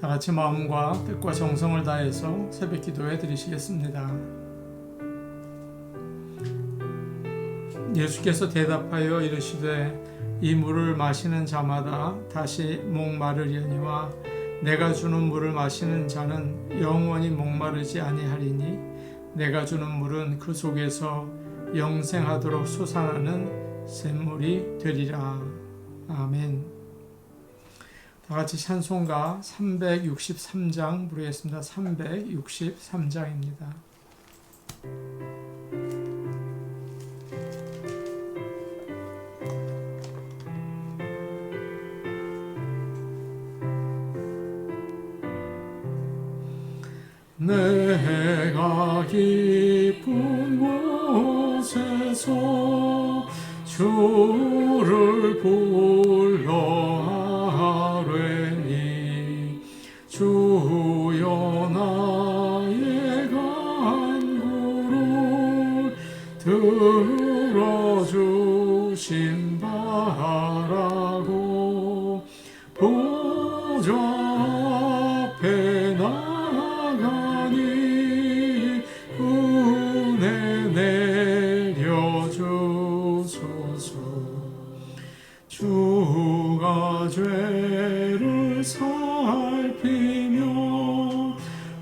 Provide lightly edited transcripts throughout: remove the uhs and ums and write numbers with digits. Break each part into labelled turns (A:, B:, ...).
A: 다 같이 마음과 뜻과 정성을 다해서 새벽 기도해 드리시겠습니다. 예수께서 대답하여 이르시되 이 물을 마시는 자마다 다시 목마르려니와 내가 주는 물을 마시는 자는 영원히 목마르지 아니하리니 내가 주는 물은 그 속에서 영생하도록 솟아나는 샘물이 되리라. 아멘. 다 같이 찬송가 363장 부르겠습니다. 363장입니다. 내가 깊은 곳에서 주를 불러 하뢰니 주여 나의 간구를 들어주신 바라고 보좌 앞에 나가니 은혜 내려주소서. 주가 죄를 살피며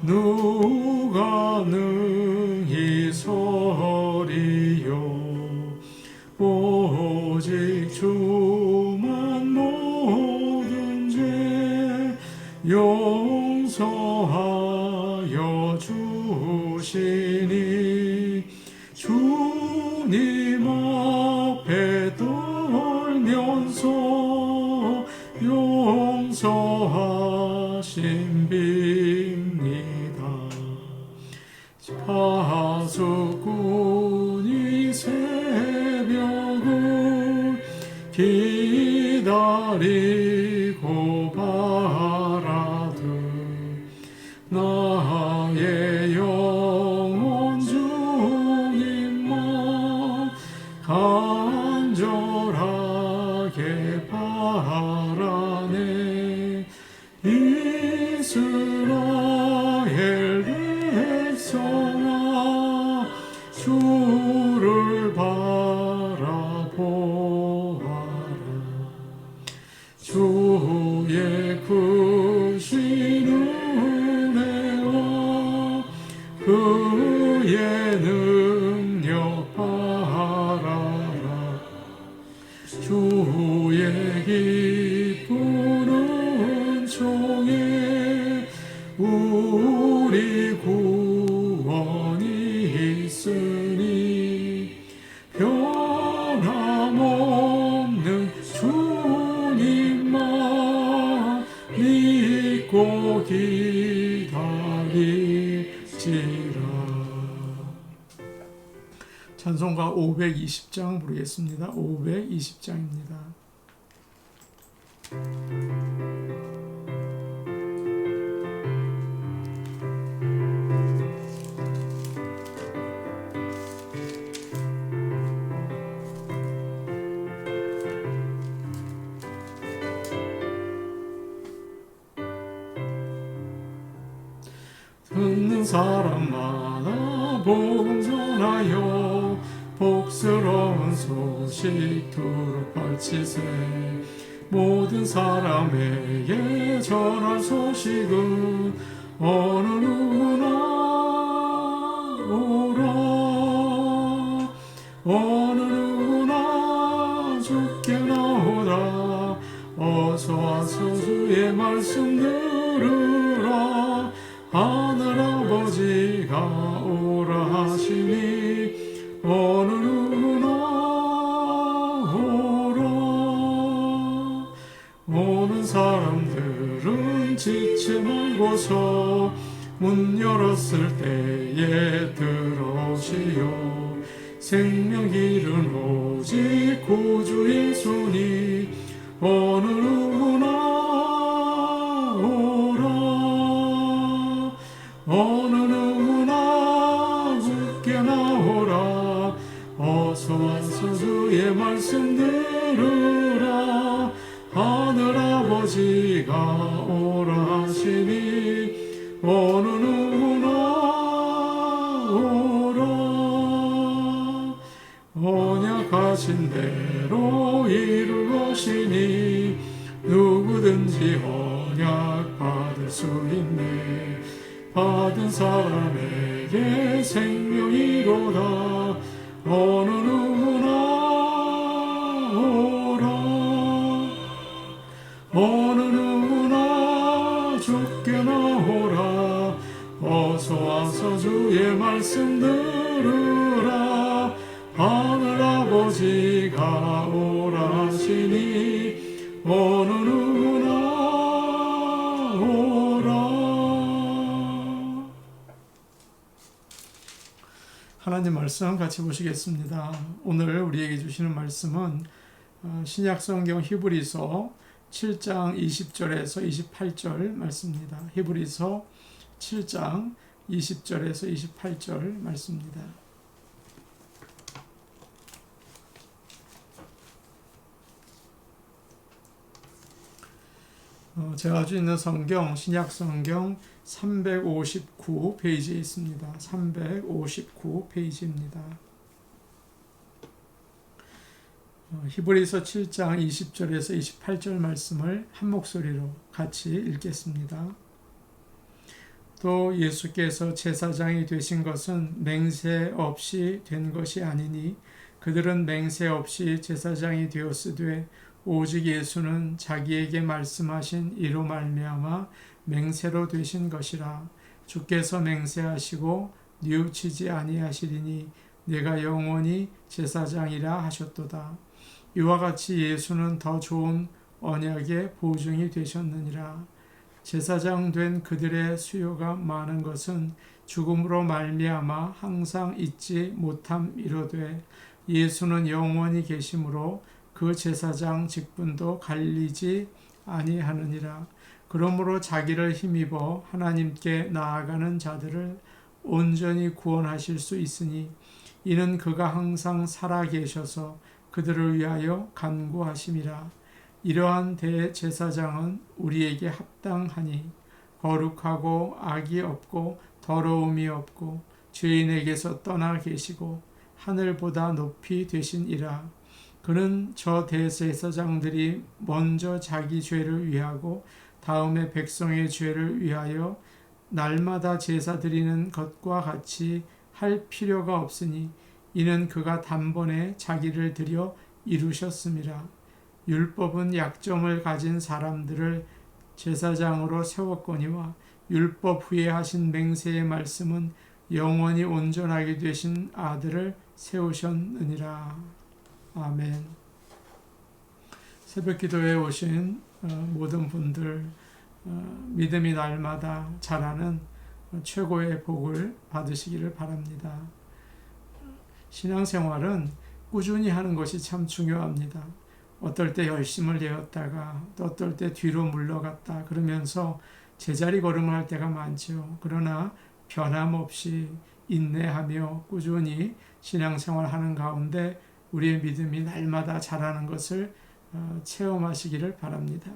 A: 누가 능히 서리요. 오직 주만 모든 죄 용서하여 주시니 주님 앞에 떨면서 용서하신 빕니다. 파수꾼이 새벽을 기다리고 바라듯 나의 영혼 주님만 간절하게 바라네. 이스라엘 백성아 주를 바라보아라. 주의 크신 은혜와 그의 능력 바라라. 주의 기쁜 은총에 우리 구원이 있으니 변함없는 주님만 믿고 기다리지라. 찬송가 520장 부르겠습니다. 520장입니다. 듣는 사람마다 복음 전하여 복스러운 소식 두루 발치세. 모든 사람에게 전할 소식은 어느 누구나 오라. 어느 누구나 주께 나오라. 어서 와서 주의 말씀 들으라. 하늘아버지가 오라 하시니 어느 누구나 오라. 오는 사람들은 지체 말고서 문 열었을 때에 들어오시오. 생명 길은 오직 구주 예수니 어느 누구나 어느 누구나 주께 나오라. 어서 와서 주의 말씀 들으라. 하늘아버지가 오라 하시 하시니 어느 누구나 오라. 언약하신 대로 이룰 것이니 누구든지 언약 받을 수 있네. 받은 사람에게 생명이로다. 어느 누구나 오라. 어느 누구나 주께 나오라. 어서 와서 주의 말씀 들으라. 하늘 아버지가 오라 하시니 어느 누구나 오라. 하나님 말씀 같이 보시겠습니다. 오늘 우리에게 주시는 말씀은 신약성경 히브리서 7장 20절에서 28절 말씀입니다. 히브리서 7장 20절에서 28절 말씀입니다. 제가 가지고 있는 성경, 신약성경 359페이지에 있습니다. 359페이지입니다. 히브리서 7장 20절에서 28절 말씀을 한 목소리로 같이 읽겠습니다. 또 예수께서 제사장이 되신 것은 맹세 없이 된 것이 아니니 그들은 맹세 없이 제사장이 되었으되 오직 예수는 자기에게 말씀하신 이로 말미암아 맹세로 되신 것이라. 주께서 맹세하시고 뉘우치지 아니하시리니 내가 영원히 제사장이라 하셨도다. 이와 같이 예수는 더 좋은 언약의 보증이 되셨느니라. 제사장 된 그들의 수요가 많은 것은 죽음으로 말미암아 항상 잊지 못함이로되 예수는 영원히 계심으로 그 제사장 직분도 갈리지 아니하느니라. 그러므로 자기를 힘입어 하나님께 나아가는 자들을 온전히 구원하실 수 있으니 이는 그가 항상 살아 계셔서 그들을 위하여 간구하심이라. 이러한 대제사장은 우리에게 합당하니 거룩하고 악이 없고 더러움이 없고 죄인에게서 떠나 계시고 하늘보다 높이 되신이라. 그는 저 대제사장들이 먼저 자기 죄를 위하고 다음에 백성의 죄를 위하여 날마다 제사 드리는 것과 같이 할 필요가 없으니 이는 그가 단번에 자기를 드려 이루셨음이라. 율법은 약점을 가진 사람들을 제사장으로 세웠거니와 율법 후에 하신 맹세의 말씀은 영원히 온전하게 되신 아들을 세우셨느니라. 아멘. 새벽 기도에 오신 모든 분들 믿음이 날마다 자라는 최고의 복을 받으시기를 바랍니다. 신앙생활은 꾸준히 하는 것이 참 중요합니다. 어떨 때 열심을 내었다가 또 어떨 때 뒤로 물러갔다 그러면서 제자리 걸음을 할 때가 많죠. 그러나 변함없이 인내하며 꾸준히 신앙생활하는 가운데 우리의 믿음이 날마다 자라는 것을 체험하시기를 바랍니다.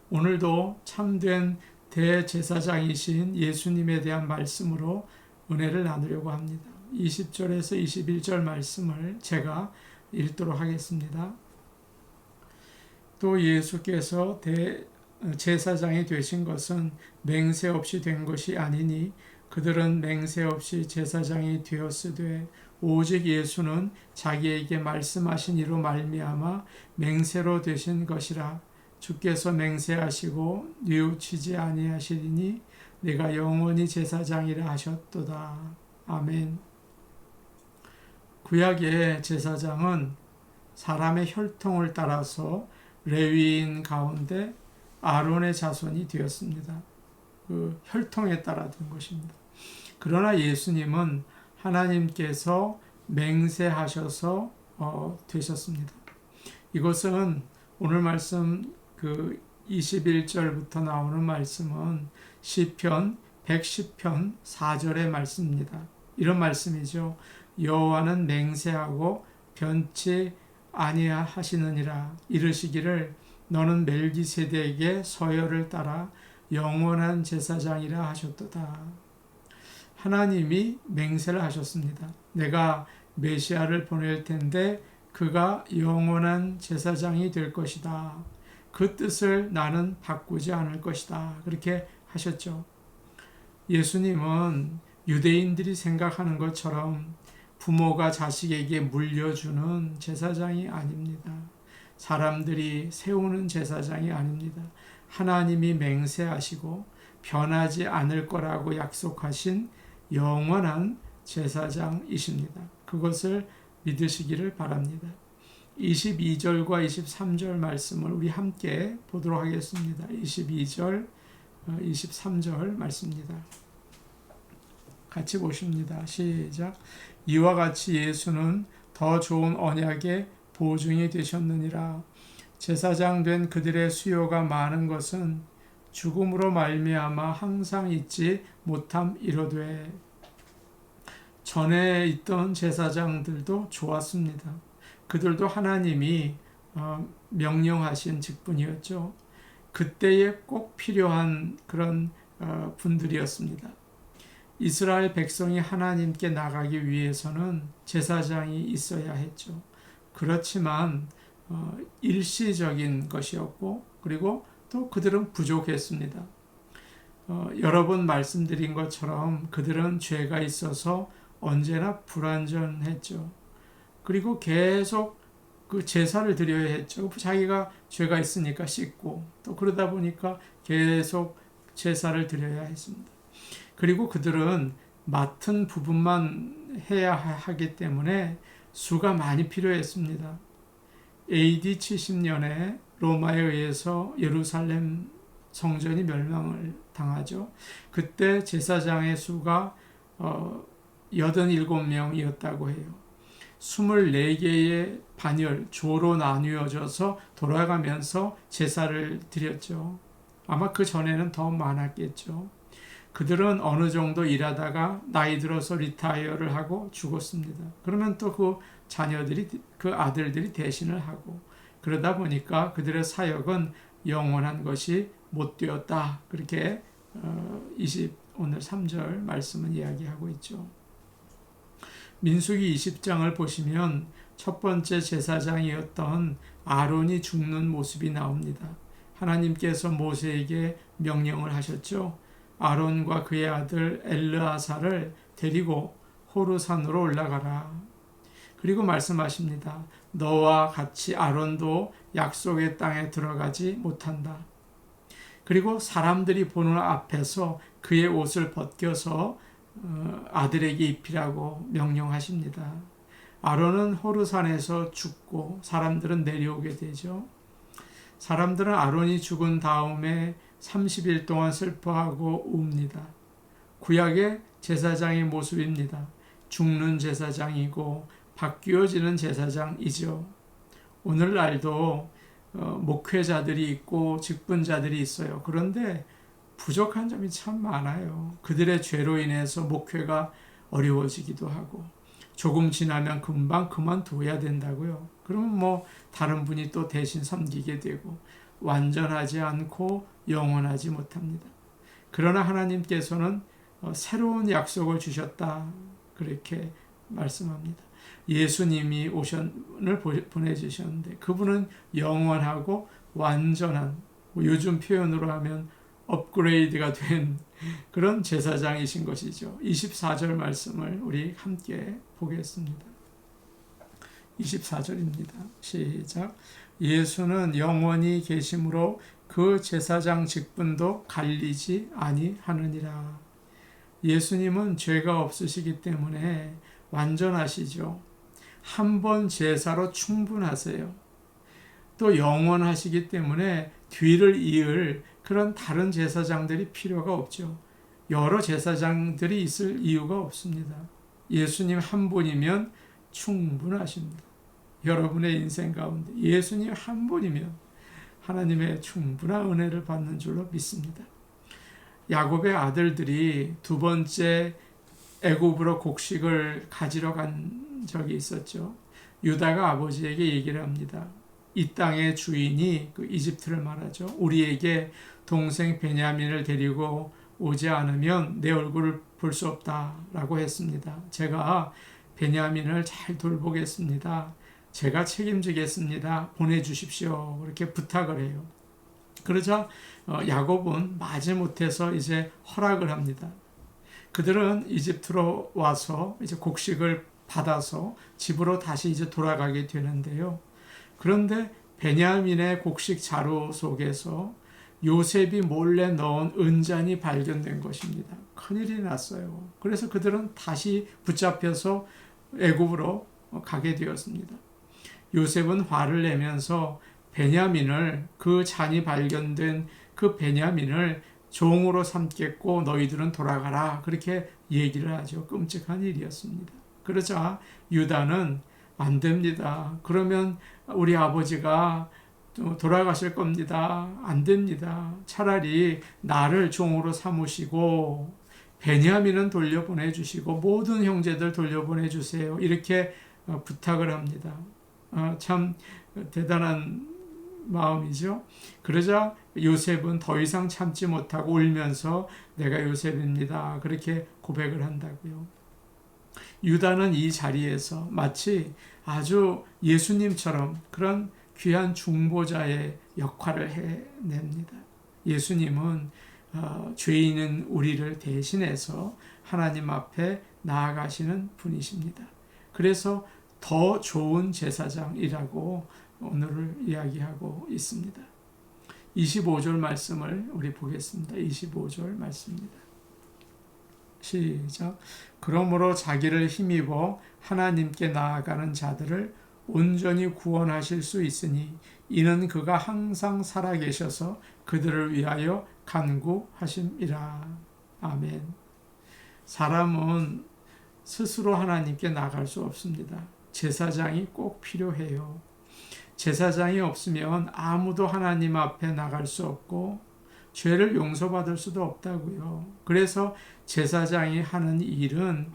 A: 오늘도 참된 대제사장이신 예수님에 대한 말씀으로 은혜를 나누려고 합니다. 20절에서 21절 말씀을 제가 읽도록 하겠습니다. 또 예수께서 대제사장이 되신 것은 맹세 없이 된 것이 아니니 그들은 맹세 없이 제사장이 되었으되 오직 예수는 자기에게 말씀하신 이로 말미암아 맹세로 되신 것이라. 주께서 맹세하시고 뉘우치지 아니하시리니 내가 영원히 제사장이라 하셨도다. 아멘. 구약의 제사장은 사람의 혈통을 따라서 레위인 가운데 아론의 자손이 되었습니다. 그 혈통에 따라 된 것입니다. 그러나 예수님은 하나님께서 맹세하셔서 되셨습니다. 이것은 오늘 말씀 그 21절부터 나오는 말씀은 시편 110편 4절의 말씀입니다. 이런 말씀이죠. 여호와는 맹세하고 변치 아니하시느니라. 이르시기를 너는 멜기세덱의 서열을 따라 영원한 제사장이라 하셨도다. 하나님이 맹세를 하셨습니다. 내가 메시아를 보낼 텐데 그가 영원한 제사장이 될 것이다. 그 뜻을 나는 바꾸지 않을 것이다. 그렇게 하셨죠. 예수님은 유대인들이 생각하는 것처럼 부모가 자식에게 물려주는 제사장이 아닙니다. 사람들이 세우는 제사장이 아닙니다. 하나님이 맹세하시고 변하지 않을 거라고 약속하신 영원한 제사장이십니다. 그것을 믿으시기를 바랍니다. 22절과 23절 말씀을 우리 함께 보도록 하겠습니다. 22절, 23절 말씀입니다. 같이 보십니다. 시작. 이와 같이 예수는 더 좋은 언약의 보증이 되셨느니라. 제사장 된 그들의 수요가 많은 것은 죽음으로 말미암아 항상 잊지 못함이로되. 전에 있던 제사장들도 좋았습니다. 그들도 하나님이 명령하신 직분이었죠. 그때에 꼭 필요한 그런 분들이었습니다. 이스라엘 백성이 하나님께 나가기 위해서는 제사장이 있어야 했죠. 그렇지만 일시적인 것이었고, 그리고 또 그들은 부족했습니다. 여러 번 말씀드린 것처럼 그들은 죄가 있어서 언제나 불완전했죠. 그리고 계속 그 제사를 드려야 했죠. 자기가 죄가 있으니까 씻고, 또 그러다 보니까 계속 제사를 드려야 했습니다. 그리고 그들은 맡은 부분만 해야 하기 때문에 수가 많이 필요했습니다. AD 70년에 로마에 의해서 예루살렘 성전이 멸망을 당하죠. 그때 제사장의 수가 87명이었다고 해요. 24개의 반열, 조로 나뉘어져서 돌아가면서 제사를 드렸죠. 아마 그 전에는 더 많았겠죠. 그들은 어느 정도 일하다가 나이 들어서 리타이어를 하고 죽었습니다. 그러면 또 그 자녀들이, 그 아들들이 대신을 하고, 그러다 보니까 그들의 사역은 영원한 것이 못 되었다. 그렇게 오늘 3절 말씀은 이야기하고 있죠. 민수기 20장을 보시면 첫 번째 제사장이었던 아론이 죽는 모습이 나옵니다. 하나님께서 모세에게 명령을 하셨죠. 아론과 그의 아들 엘르아사를 데리고 호르산으로 올라가라. 그리고 말씀하십니다. 너와 같이 아론도 약속의 땅에 들어가지 못한다. 그리고 사람들이 보는 앞에서 그의 옷을 벗겨서 아들에게 입히라고 명령하십니다. 아론은 호르산에서 죽고 사람들은 내려오게 되죠. 사람들은 아론이 죽은 다음에 30일 동안 슬퍼하고 웁니다. 구약의 제사장의 모습입니다. 죽는 제사장이고 바뀌어지는 제사장이죠. 오늘날도 목회자들이 있고 직분자들이 있어요. 그런데 부족한 점이 참 많아요. 그들의 죄로 인해서 목회가 어려워지기도 하고, 조금 지나면 금방 그만둬야 된다고요. 그러면 다른 분이 또 대신 섬기게 되고, 완전하지 않고 영원하지 못합니다. 그러나 하나님께서는 새로운 약속을 주셨다. 그렇게 말씀합니다. 예수님이 오션을 보내주셨는데 그분은 영원하고 완전한, 요즘 표현으로 하면 업그레이드가 된 그런 제사장이신 것이죠. 24절 말씀을 우리 함께 보겠습니다. 24절입니다. 시작. 예수는 영원히 계심으로 그 제사장 직분도 갈리지 아니하느니라. 예수님은 죄가 없으시기 때문에 완전하시죠. 한 번 제사로 충분하세요. 또 영원하시기 때문에 뒤를 이을 그런 다른 제사장들이 필요가 없죠. 여러 제사장들이 있을 이유가 없습니다. 예수님 한 분이면 충분하십니다. 여러분의 인생 가운데 예수님 한 분이면 하나님의 충분한 은혜를 받는 줄로 믿습니다. 야곱의 아들들이 두 번째 애굽으로 곡식을 가지러 간 적이 있었죠. 유다가 아버지에게 얘기를 합니다. 이 땅의 주인이 그 이집트를 말하죠. 우리에게 동생 베냐민을 데리고 오지 않으면 내 얼굴을 볼 수 없다라고 했습니다. 제가 베냐민을 잘 돌보겠습니다. 제가 책임지겠습니다. 보내주십시오. 그렇게 부탁을 해요. 그러자 야곱은 마지못해서 이제 허락을 합니다. 그들은 이집트로 와서 이제 곡식을 받아서 집으로 다시 이제 돌아가게 되는데요. 그런데 베냐민의 곡식 자루 속에서 요셉이 몰래 넣은 은잔이 발견된 것입니다. 큰일이 났어요. 그래서 그들은 다시 붙잡혀서 애굽으로 가게 되었습니다. 요셉은 화를 내면서 베냐민을, 그 잔이 발견된 그 베냐민을 종으로 삼겠고 너희들은 돌아가라, 그렇게 얘기를 하죠. 끔찍한 일이었습니다. 그러자 유다는 안 됩니다. 그러면 우리 아버지가 돌아가실 겁니다. 안 됩니다. 차라리 나를 종으로 삼으시고 베냐민은 돌려보내 주시고 모든 형제들 돌려보내 주세요. 이렇게 부탁을 합니다. 참 대단한 마음이죠. 그러자 요셉은 더 이상 참지 못하고 울면서 내가 요셉입니다, 그렇게 고백을 한다고요. 유다는 이 자리에서 마치 아주 예수님처럼 그런 귀한 중보자의 역할을 해냅니다. 예수님은 죄인인 우리를 대신해서 하나님 앞에 나아가시는 분이십니다. 그래서 더 좋은 제사장이라고 오늘을 이야기하고 있습니다. 25절 말씀을 우리 보겠습니다. 25절 말씀입니다. 시작. 그러므로 자기를 힘입어 하나님께 나아가는 자들을 온전히 구원하실 수 있으니 이는 그가 항상 살아계셔서 그들을 위하여 간구하심이라. 아멘. 사람은 스스로 하나님께 나갈 수 없습니다. 제사장이 꼭 필요해요. 제사장이 없으면 아무도 하나님 앞에 나갈 수 없고 죄를 용서받을 수도 없다고요. 그래서 제사장이 하는 일은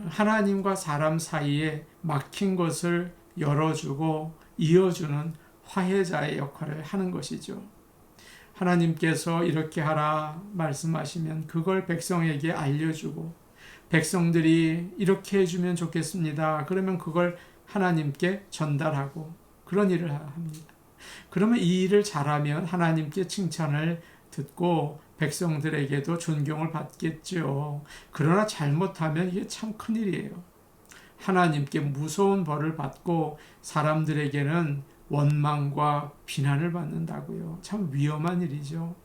A: 하나님과 사람 사이에 막힌 것을 열어주고 이어주는 화해자의 역할을 하는 것이죠. 하나님께서 이렇게 하라 말씀하시면 그걸 백성에게 알려주고, 백성들이 이렇게 해주면 좋겠습니다, 그러면 그걸 하나님께 전달하고, 그런 일을 합니다. 그러면 이 일을 잘하면 하나님께 칭찬을 듣고 백성들에게도 존경을 받겠죠. 그러나 잘못하면 이게 참 큰일이에요. 하나님께 무서운 벌을 받고 사람들에게는 원망과 비난을 받는다고요. 참 위험한 일이죠.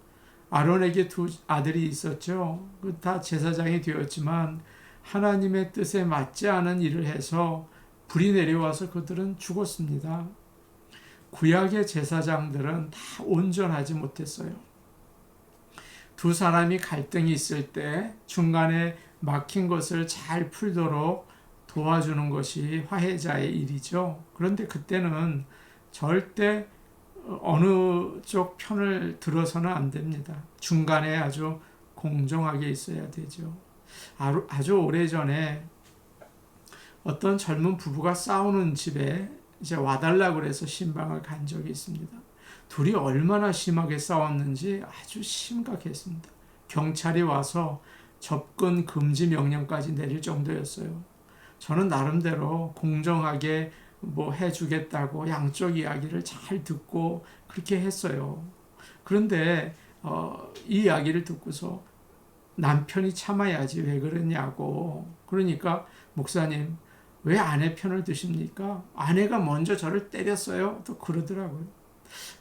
A: 아론에게 두 아들이 있었죠. 다 제사장이 되었지만 하나님의 뜻에 맞지 않은 일을 해서 불이 내려와서 그들은 죽었습니다. 구약의 제사장들은 다 온전하지 못했어요. 두 사람이 갈등이 있을 때 중간에 막힌 것을 잘 풀도록 도와주는 것이 화해자의 일이죠. 그런데 그때는 절대 어느 쪽 편을 들어서는 안 됩니다. 중간에 아주 공정하게 있어야 되죠. 아주 오래전에 어떤 젊은 부부가 싸우는 집에 이제 와달라고 그래서 신방을 간 적이 있습니다. 둘이 얼마나 심하게 싸웠는지 아주 심각했습니다. 경찰이 와서 접근 금지 명령까지 내릴 정도였어요. 저는 나름대로 공정하게 해주겠다고 양쪽 이야기를 잘 듣고 그렇게 했어요. 그런데 이 이야기를 듣고서 남편이 참아야지 왜 그러냐고. 그러니까 목사님 왜 아내 편을 드십니까? 아내가 먼저 저를 때렸어요. 또 그러더라고요.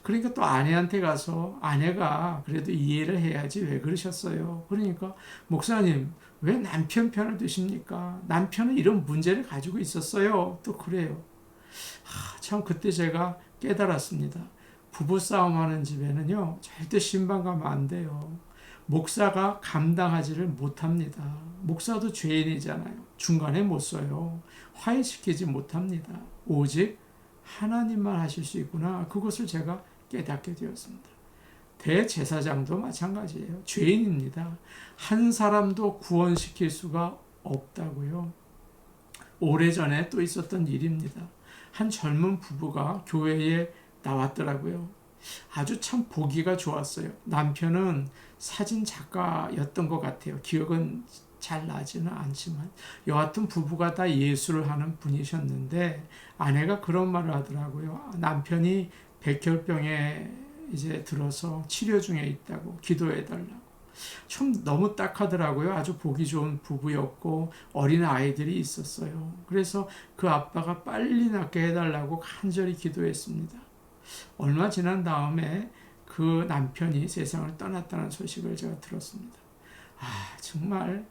A: 그러니까 또 아내한테 가서 아내가 그래도 이해를 해야지 왜 그러셨어요. 그러니까 목사님 왜 남편 편을 드십니까? 남편은 이런 문제를 가지고 있었어요. 또 그래요. 참 그때 제가 깨달았습니다. 부부싸움하는 집에는요 절대 신방 가면 안 돼요. 목사가 감당하지를 못합니다. 목사도 죄인이잖아요. 중간에 못 서요. 화해시키지 못합니다. 오직 하나님만 하실 수 있구나. 그것을 제가 깨닫게 되었습니다. 대제사장도 마찬가지예요. 죄인입니다. 한 사람도 구원시킬 수가 없다고요. 오래전에 또 있었던 일입니다. 한 젊은 부부가 교회에 나왔더라고요. 아주 참 보기가 좋았어요. 남편은 사진 작가였던 것 같아요. 기억은 잘 나지는 않지만 여하튼 부부가 다 예술을 하는 분이셨는데 아내가 그런 말을 하더라고요. 남편이 백혈병에 이제 들어서 치료 중에 있다고 기도해달라고. 좀 너무 딱하더라고요. 아주 보기 좋은 부부였고 어린 아이들이 있었어요. 그래서 그 아빠가 빨리 낫게 해달라고 간절히 기도했습니다. 얼마 지난 다음에 그 남편이 세상을 떠났다는 소식을 제가 들었습니다. 정말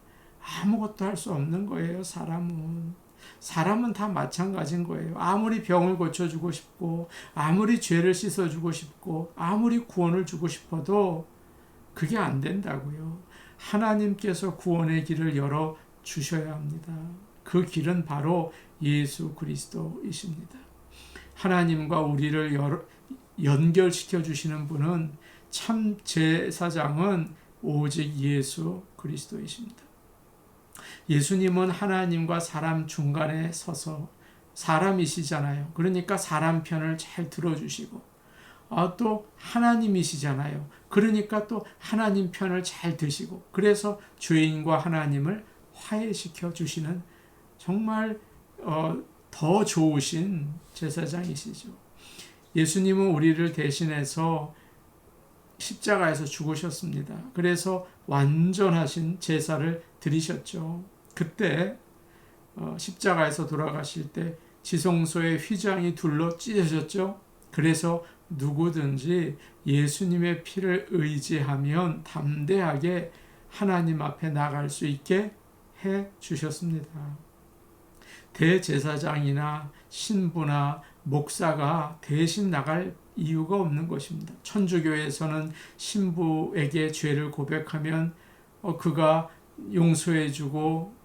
A: 아무것도 할 수 없는 거예요. 사람은 다 마찬가지인 거예요. 아무리 병을 고쳐주고 싶고 아무리 죄를 씻어주고 싶고 아무리 구원을 주고 싶어도 그게 안 된다고요. 하나님께서 구원의 길을 열어 주셔야 합니다. 그 길은 바로 예수 그리스도이십니다. 하나님과 우리를 연결시켜 주시는 분은 참 제사장은 오직 예수 그리스도이십니다. 예수님은 하나님과 사람 중간에 서서 사람이시잖아요. 그러니까 사람 편을 잘 들어주시고 또 하나님이시잖아요. 그러니까 또 하나님 편을 잘 드시고 그래서 죄인과 하나님을 화해시켜 주시는 정말 더 좋으신 제사장이시죠. 예수님은 우리를 대신해서 십자가에서 죽으셨습니다. 그래서 완전하신 제사를 드리셨죠. 그때 십자가에서 돌아가실 때 지성소의 휘장이 둘로 찢어졌죠. 그래서 누구든지 예수님의 피를 의지하면 담대하게 하나님 앞에 나갈 수 있게 해 주셨습니다. 대제사장이나 신부나 목사가 대신 나갈 이유가 없는 것입니다. 천주교에서는 신부에게 죄를 고백하면 그가 용서해주고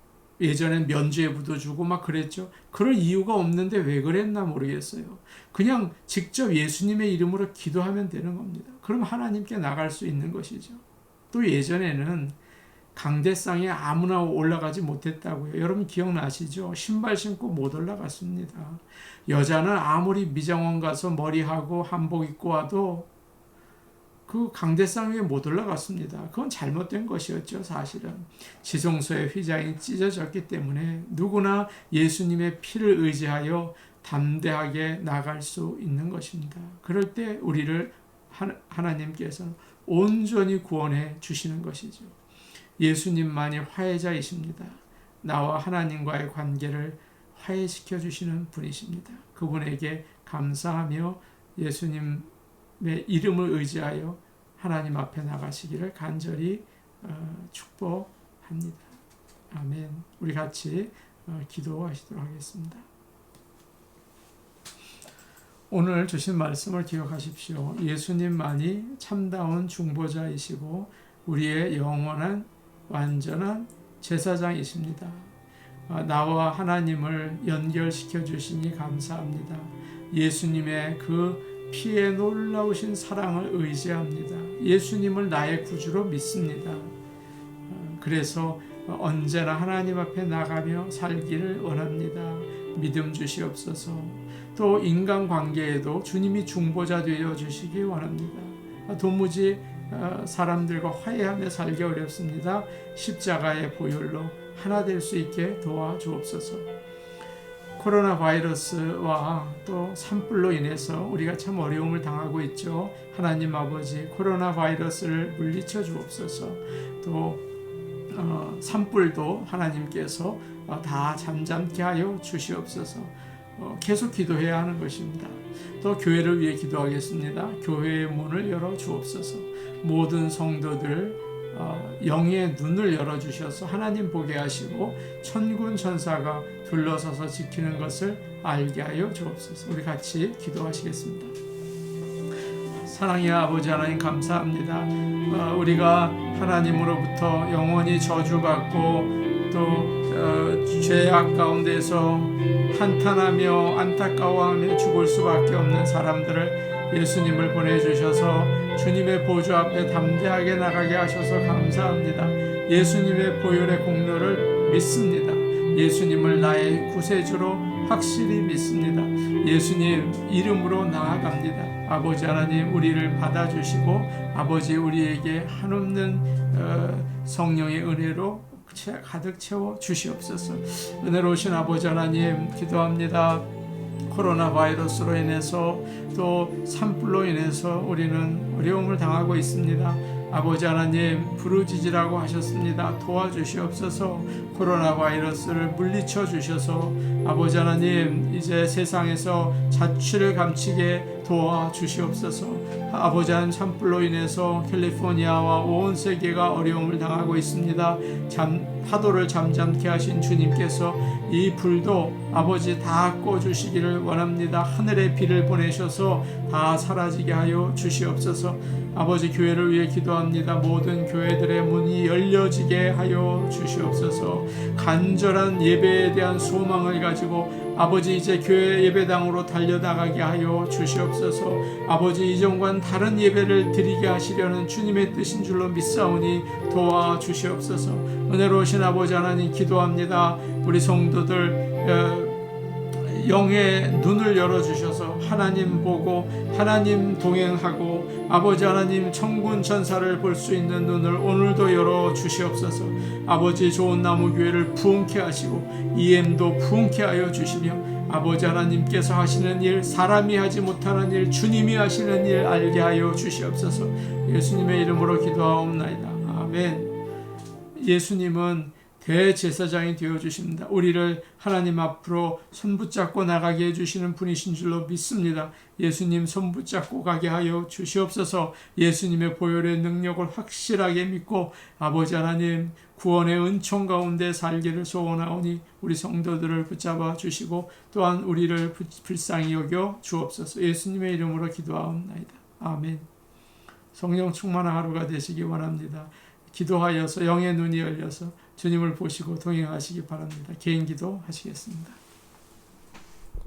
A: 예전엔 면죄부도 주고 막 그랬죠. 그럴 이유가 없는데 왜 그랬나 모르겠어요. 그냥 직접 예수님의 이름으로 기도하면 되는 겁니다. 그럼 하나님께 나갈 수 있는 것이죠. 또 예전에는 강대상에 아무나 올라가지 못했다고요. 여러분 기억나시죠? 신발 신고 못 올라갔습니다. 여자는 아무리 미장원 가서 머리하고 한복 입고 와도 그 강대상 위에 못 올라갔습니다. 그건 잘못된 것이었죠. 사실은 지성소의 휘장이 찢어졌기 때문에 누구나 예수님의 피를 의지하여 담대하게 나갈 수 있는 것입니다. 그럴 때 우리를 하나님께서 온전히 구원해 주시는 것이죠. 예수님만이 화해자이십니다. 나와 하나님과의 관계를 화해시켜 주시는 분이십니다. 그분에게 감사하며 예수님의 이름을 의지하여 하나님 앞에 나가시기를 간절히 축복합니다. 아멘. 우리 같이 기도하시도록 하겠습니다. 오늘 주신 말씀을 기억하십시오. 예수님만이 참다운 중보자이시고 우리의 영원한 완전한 제사장이십니다. 나와 하나님을 연결시켜 주시니 감사합니다. 예수님의 그 피에 놀라우신 사랑을 의지합니다. 예수님을 나의 구주로 믿습니다. 그래서 언제나 하나님 앞에 나가며 살기를 원합니다. 믿음 주시옵소서. 또 인간관계에도 주님이 중보자 되어 주시기 원합니다. 도무지 사람들과 화해하며 살기 어렵습니다. 십자가의 보혈로 하나 될 수 있게 도와주옵소서. 코로나 바이러스와 또 산불로 인해서 우리가 참 어려움을 당하고 있죠. 하나님 아버지 코로나 바이러스를 물리쳐 주옵소서. 또 산불도 하나님께서 다 잠잠케 하여 주시옵소서. 계속 기도해야 하는 것입니다. 또 교회를 위해 기도하겠습니다. 교회의 문을 열어 주옵소서. 모든 성도들 영의 눈을 열어주셔서 하나님 보게 하시고 천군 천사가 둘러서서 지키는 것을 알게 하여 주옵소서. 우리 같이 기도하시겠습니다. 사랑의 아버지 하나님 감사합니다. 우리가 하나님으로부터 영원히 저주받고 또 죄악 가운데서 한탄하며 안타까워하며 죽을 수밖에 없는 사람들을 예수님을 보내주셔서 주님의 보좌 앞에 담대하게 나가게 하셔서 감사합니다. 예수님의 보혈의 공로를 믿습니다. 예수님을 나의 구세주로 확실히 믿습니다. 예수님 이름으로 나아갑니다. 아버지 하나님, 우리를 받아주시고 아버지 우리에게 한없는 성령의 은혜로 가득 채워 주시옵소서. 은혜로우신 아버지 하나님, 기도합니다. 코로나 바이러스로 인해서 또 산불로 인해서 우리는 어려움을 당하고 있습니다. 아버지 하나님, 부르짖으라고 하셨습니다. 도와주시옵소서. 코로나 바이러스를 물리쳐 주셔서 아버지 하나님, 이제 세상에서 자취를 감추게 도와주시옵소서. 아버지 하나님, 산불로 인해서 캘리포니아와 온 세계가 어려움을 당하고 있습니다. 파도를 잠잠케 하신 주님께서 이 불도 아버지 다 꺼주시기를 원합니다. 하늘의 비를 보내셔서 다 사라지게 하여 주시옵소서. 아버지, 교회를 위해 기도합니다. 모든 교회들의 문이 열려지게 하여 주시옵소서. 간절한 예배에 대한 소망을 가지고 아버지 이제 교회 예배당으로 달려나가게 하여 주시옵소서. 아버지, 이전과는 다른 예배를 드리게 하시려는 주님의 뜻인 줄로 믿사오니 도와주시옵소서. 은혜로우신 아버지 하나님, 기도합니다. 우리 성도들 영의 눈을 열어주셔서 하나님 보고 하나님 동행하고 아버지 하나님 천군 천사를 볼 수 있는 눈을 오늘도 열어주시옵소서. 아버지, 좋은 나무 교회를 부흥케 하시고 EM도 부흥케 하여 주시며 아버지 하나님께서 하시는 일, 사람이 하지 못하는 일, 주님이 하시는 일 알게 하여 주시옵소서. 예수님의 이름으로 기도하옵나이다. 아멘. 예수님은 대제사장이 되어주십니다. 우리를 하나님 앞으로 손붙잡고 나가게 해주시는 분이신 줄로 믿습니다. 예수님 손붙잡고 가게 하여 주시옵소서. 예수님의 보혈의 능력을 확실하게 믿고 아버지 하나님 구원의 은총 가운데 살기를 소원하오니 우리 성도들을 붙잡아 주시고 또한 우리를 불쌍히 여겨 주옵소서. 예수님의 이름으로 기도하옵나이다. 아멘. 성령 충만한 하루가 되시기 원합니다. 기도하여서 영의 눈이 열려서 주님을 보시고 동행하시기 바랍니다. 개인 기도 하시겠습니다.